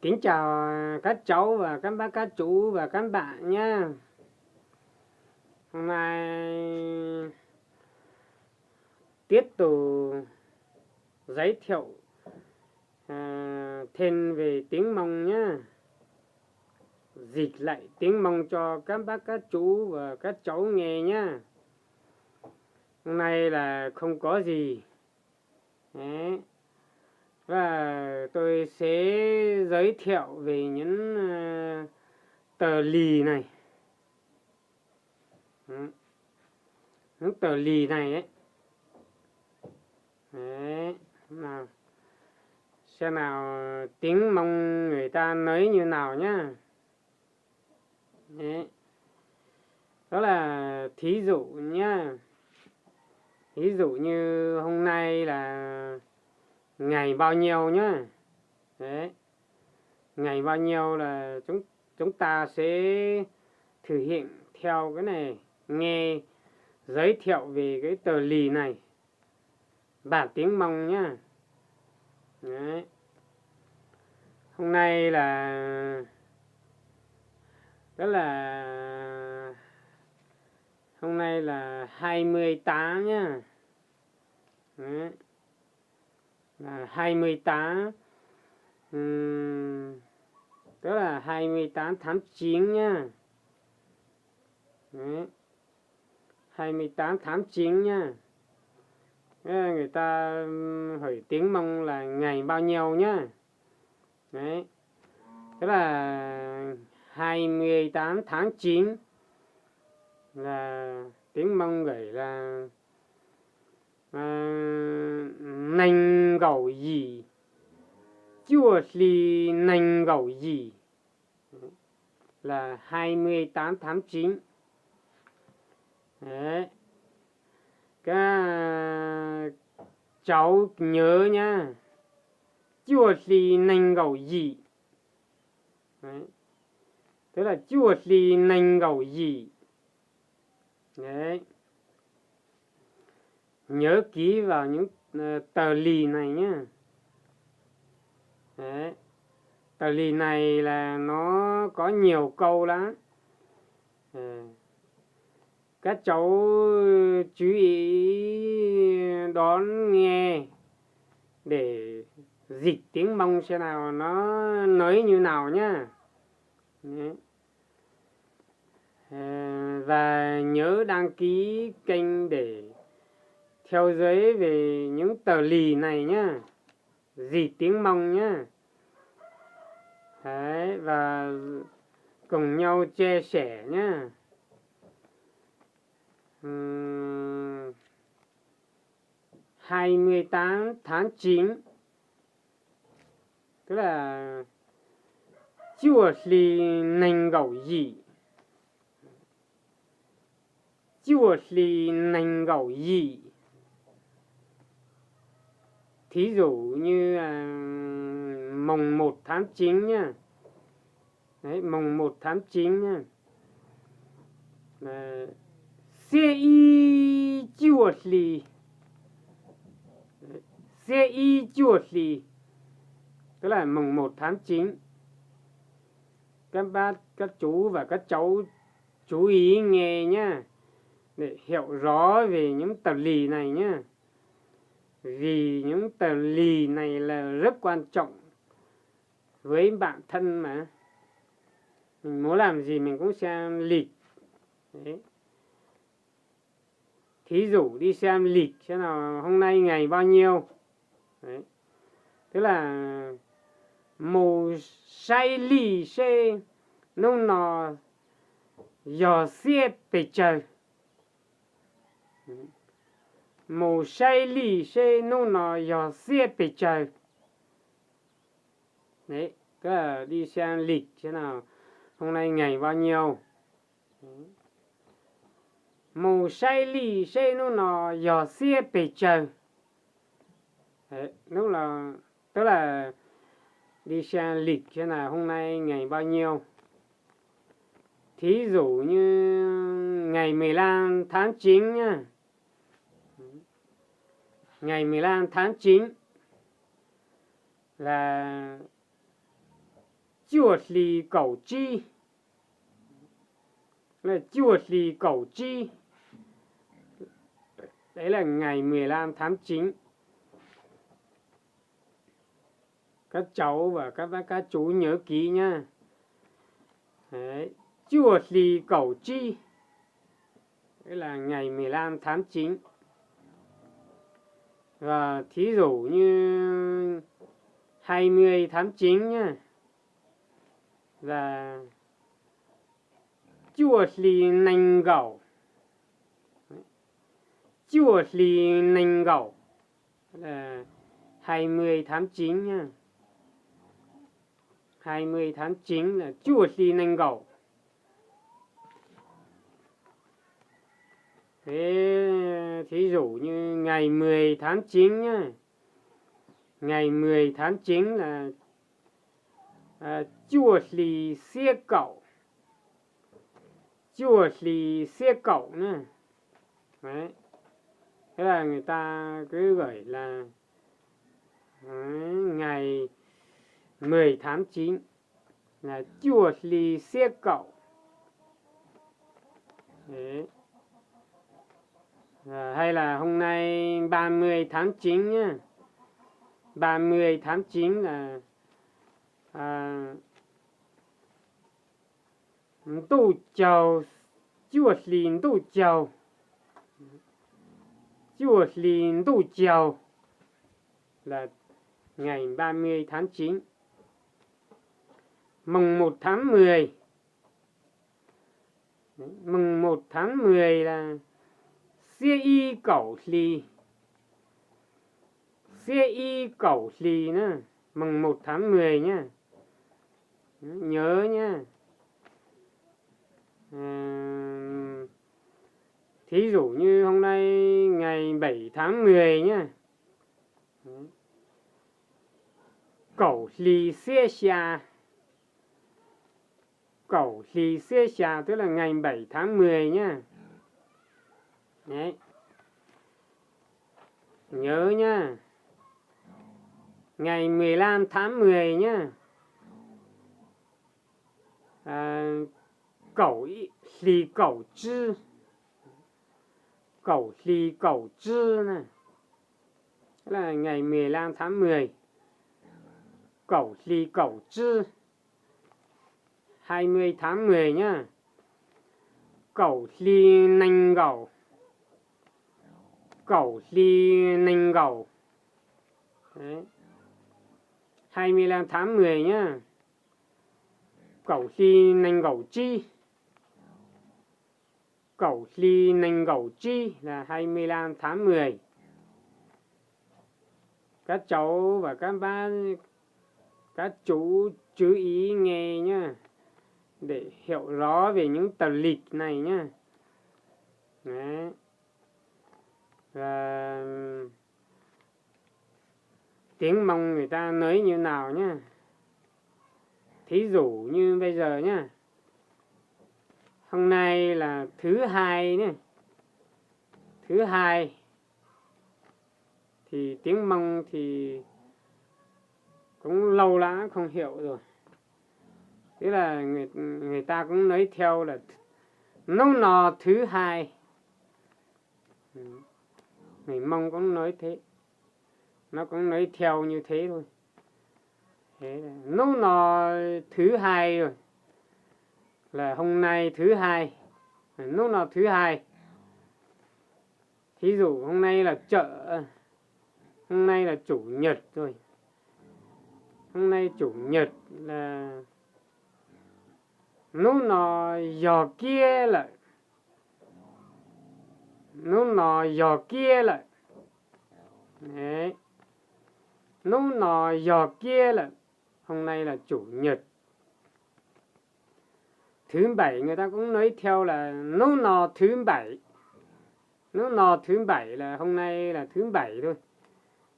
Kính chào các cháu và các bác, các chú và các bạn nhé. Hôm nay tiếp tục giới thiệu thêm về tiếng Mông nhé. Dịch lại tiếng Mông cho các bác, các chú và các cháu nghe nhé. Hôm nay là không có gì. Đấy. Và tôi sẽ giới thiệu về những tờ lì này. Những tờ lì này ấy. Đấy. Nào. Xem nào tiếng Mông người ta nói như nào nhá. Đấy. Đó là thí dụ nhá. Ví dụ như hôm nay là ngày bao nhiêu nhá. Đấy. Ngày bao nhiêu là chúng ta sẽ thực hiện theo cái này, nghe giới thiệu về cái tờ lì này, bản tiếng Mông nhá. Đấy. Hôm nay là hôm nay là 28 nhá. Đấy. Là 28 tức là 28 tháng 9 nhá. Đấy. 28 tháng 9 nhá. Người ta hỏi tiếng Mông là ngày bao nhiêu nhá. Đấy. Tức là 28 tháng 9 là tiếng Mông gửi là nành gầu gì chua li nành gầu gì là 28 tháng 9. Đấy. Các cháu nhớ nhá, chua li nành gầu gì. Đấy. Tức là chua li nành gầu gì. Đấy. Nhớ ký vào những tờ lì này nhá. Đấy. Tờ lì này là nó có nhiều câu lắm. Các cháu chú ý đón nghe để dịch tiếng Mông xem nào nó nói như nào nhá. Đấy. Và nhớ đăng ký kênh để theo dõi về những tờ lì này nhá, dịch tiếng Mông nhá. Đấy, và cùng nhau chia sẻ nhá. 28 tháng 9 tức là chua li nành gầu gì. Chua li nành gầu gì. Thí dụ như mùng 1 tháng 9 nhá. Đấy, mùng 1 tháng 9 nhá. Xe y chua li. Xe y chua li. Tức là mùng 1 tháng 9. Các bác, các chú và các cháu chú ý nghe nhá, để hiểu rõ về những tờ lì này nhá. Vì những tờ lì này là rất quan trọng với bản thân mà. Mình muốn làm gì mình cũng xem lịch. Đấy. Thí dụ đi xem lịch xem nào hôm nay ngày bao nhiêu. Đấy. Tức là mù say lì xe nông nò dò xe bề trời. Mù say lì xe nông nò dò xe bề trời. Đấy, tức là đi xem lịch thế nào hôm nay ngày bao nhiêu. Mù say lì xe nông nò dò xe bề trời. Đấy, lúc là tức là đi xem lịch thế nào hôm nay ngày bao nhiêu. Thí dụ như ngày 15 tháng 9 nhá. Ngày 15 tháng 9 là chuột lì cẩu chi, là chuột lì cẩu chi. Đấy là ngày 15 tháng 9. Các cháu và các chú nhớ kỹ nhá. Đấy, chuột lì cẩu chi. Đấy là ngày 15 tháng 9. Và thí dụ như 20 tháng 9 nhá, là chuột lì nành gẩu. Chuột lì nành gẩu là 20 tháng 9 nhá. 20 tháng 9 là chuột lì nành gẩu. Thế thí dụ như ngày 10 tháng 9 nhá. Ngày 10 tháng 9 là chuột lì xe cẩu. Chuột lì xe cẩu nữa. Đấy. Thế là người ta cứ gọi là ngày 10 tháng 9 là chuột lì xe cẩu. Đấy. Hay là hôm nay 30 tháng 9 nhá. 30 tháng 9 là tu chầu, chuột lì tu chầu. Chuột lì tu chầu là ngày 30 tháng 9. Mùng 1 tháng 10. Đấy, mùng 1 tháng 10 là xe y cẩu lì. Xe y cẩu lì nữa. Mùng 1 tháng 10 nhá. Nhớ nhá. Thí dụ như hôm nay ngày 7 tháng 10 nhá. Cẩu lì xe xà. Cẩu lì xe xà tức là ngày 7 tháng 10 nhá. Đấy. Nhớ nhá. Ngày 15 tháng 10 nhá. Cẩu lì cẩu chư. Cẩu lì cẩu chư này. Đó là ngày 15 tháng 10. Cẩu lì cẩu chư. 20 tháng 10 nhá. Cẩu lì nành gẩu. Cẩu lì nành gẩu. Đấy. 25 tháng 10 nhá. Cẩu lì nành gẩu chi. Cẩu lì nành gẩu chi là 25 tháng 10. Các cháu và các bác, các chú chú ý nghe nhá, để hiểu rõ về những tờ lịch này nhá. Đấy. Và tiếng Mông người ta nói như nào nhá. Thí dụ như bây giờ nhá. Hôm nay là thứ hai nhá. Thứ hai. Thì tiếng Mông thì cũng lâu lắm không hiểu rồi. Thế là người ta cũng nói theo là nấu nò thứ hai. Người Mông cũng nói thế. Nó cũng nói theo như thế thôi. Thế là nấu nò thứ hai rồi. Là hôm nay thứ hai. Nấu nò thứ hai. Thí dụ hôm nay là chợ. Hôm nay là chủ nhật rồi. Hôm nay chủ nhật là nấu nò giò kia lại. Nấu nò giò kia lại. Đấy. Nấu nò giò kia lại. Hôm nay là chủ nhật. Thứ bảy người ta cũng nói theo là nấu nò thứ bảy. Nấu nò thứ bảy là hôm nay là thứ bảy thôi.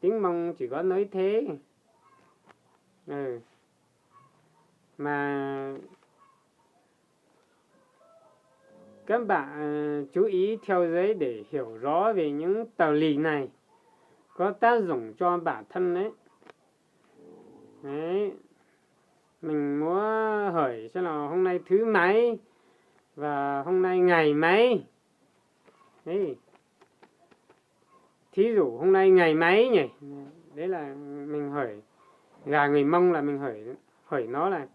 Tiếng Mông chỉ có nói thế. Mà các bạn chú ý theo dõi để hiểu rõ về những tờ lịch này. Có tác dụng cho bản thân đấy. Đấy. Mình muốn xem nào hôm nay thứ mấy và hôm nay ngày mấy. Đấy. Thí dụ hôm nay ngày mấy nhỉ? Đấy là mình hỏi gà người Mông là mình hỏi nó là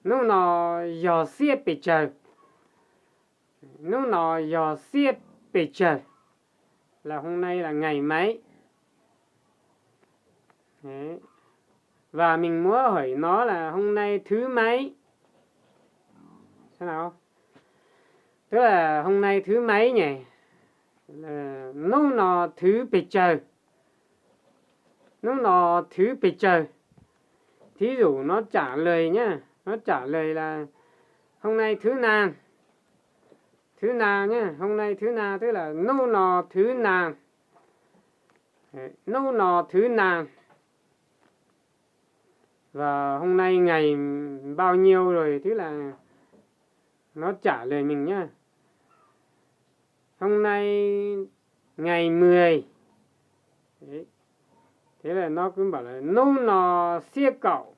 nó nò dò xiết bị trời. Nó nò dò xiết bị trời là hôm nay là ngày mấy. Đấy. Và mình muốn hỏi nó là hôm nay thứ mấy. Sao nào? Tức là hôm nay thứ mấy nhỉ? Nó nò thứ bị trời. Nó nò thứ bị trời. Thí dụ nó trả lời nhá. Nó trả lời là hôm nay thứ nào. Thứ nào nhá. Hôm nay thứ nào tức là nó nò thứ nào. Nó nò thứ nào. Và hôm nay ngày bao nhiêu rồi, tức là nó trả lời mình nhá. Hôm nay ngày 10. Đấy. Thế là nó cứ bảo là nó nò xia cậu.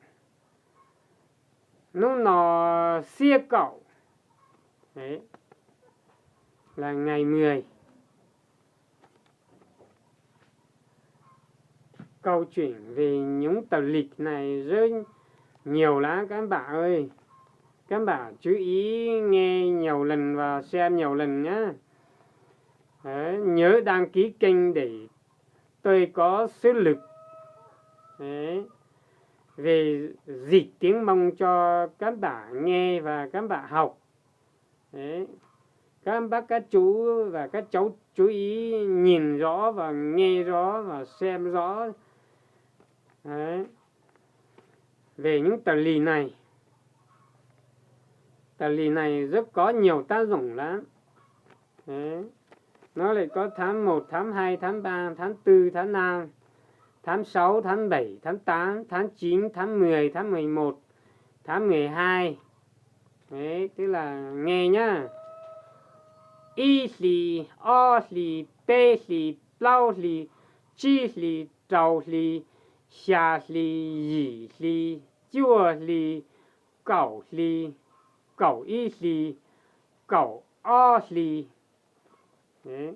Nó nò xia cậu. Đấy. Là ngày 10. Câu chuyện về những tờ lịch này rất nhiều lắm các bạn ơi. Các bạn chú ý nghe nhiều lần và xem nhiều lần nhé. Đấy, nhớ đăng ký kênh để tôi có sức lực. Đấy, về dịch tiếng Mông cho các bạn nghe và các bạn học. Đấy, các bác các chú và các cháu chú ý nhìn rõ và nghe rõ và xem rõ. Đấy, về những tờ lì này. Tờ lì này rất có nhiều tác dụng lắm. Đấy. Nó lại có tháng 1, tháng 2, tháng 3, tháng 4, tháng 5, tháng 6, tháng 7, tháng 8, tháng 9, tháng 10, tháng 11, tháng 12. Đấy, tức là nghe nhá. Y lì, o lì, bê lì, bao lì, chi lì, trầu lì, xà lì, dì lì, chua lì, cẩu lì, cẩu y lì, cẩu o lì. Đấy.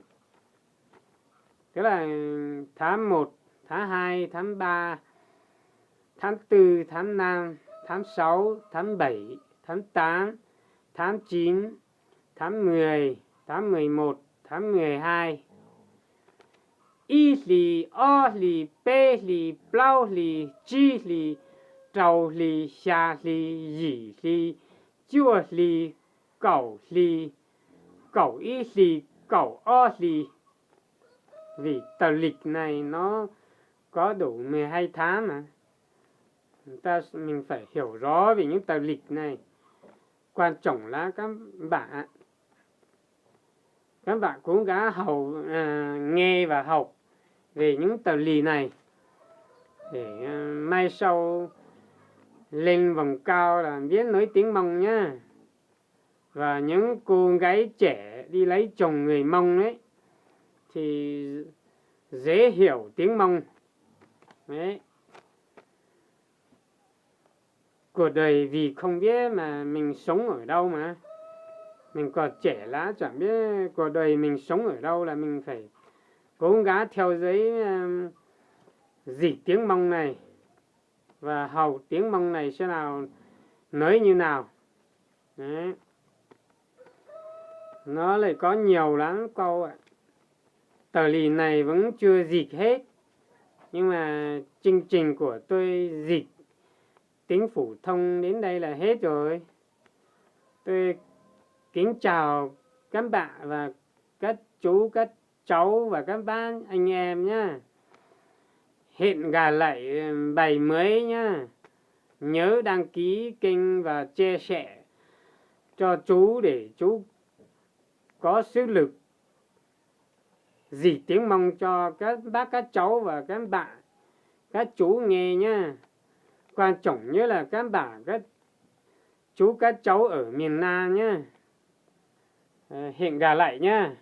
Tức là tháng 1, tháng 2, tháng 3, tháng 4, tháng 5, tháng 6, tháng 7, tháng 8, tháng 9, tháng 10, tháng 11, tháng 12. Y lì, o lì, bê lì, bao lì, chi lì, trầu lì, xà lì, dì lì, chua lì, cẩu lì, cẩu y lì, cẩu o lì. Vì tờ lịch này nó có đủ 12 tháng mà. Mình phải hiểu rõ về những tờ lịch này. Quan trọng là các bạn cố gắng nghe và học về những tờ lì này. Để mai sau lên vùng cao là biết nói tiếng Mông nhá. Và những cô gái trẻ đi lấy chồng người Mông ấy thì dễ hiểu tiếng Mông. Đấy. Cuộc đời vì không biết mà mình sống ở đâu mà. Mình còn trẻ lá chẳng biết cuộc đời mình sống ở đâu, là mình phải cố gắng theo dõi dịch tiếng Mông này và học tiếng Mông này xem nào nói như nào. Đấy. Nó lại có nhiều lắm câu ạ. Tờ lì này vẫn chưa dịch hết, nhưng mà chương trình của tôi dịch tiếng phổ thông đến đây là hết rồi. Tôi kính chào các bạn và các chú, các cháu và các bác anh em nhá. Hẹn gặp lại bài mới nhá. Nhớ đăng ký kênh và chia sẻ cho chú để chú có sức lực dịch tiếng Mông cho các bác, các cháu và các bạn, các chú nghe nhá. Quan trọng nhất là các bạn, các chú, các cháu ở miền Nam nhá. Hẹn gặp lại nhá.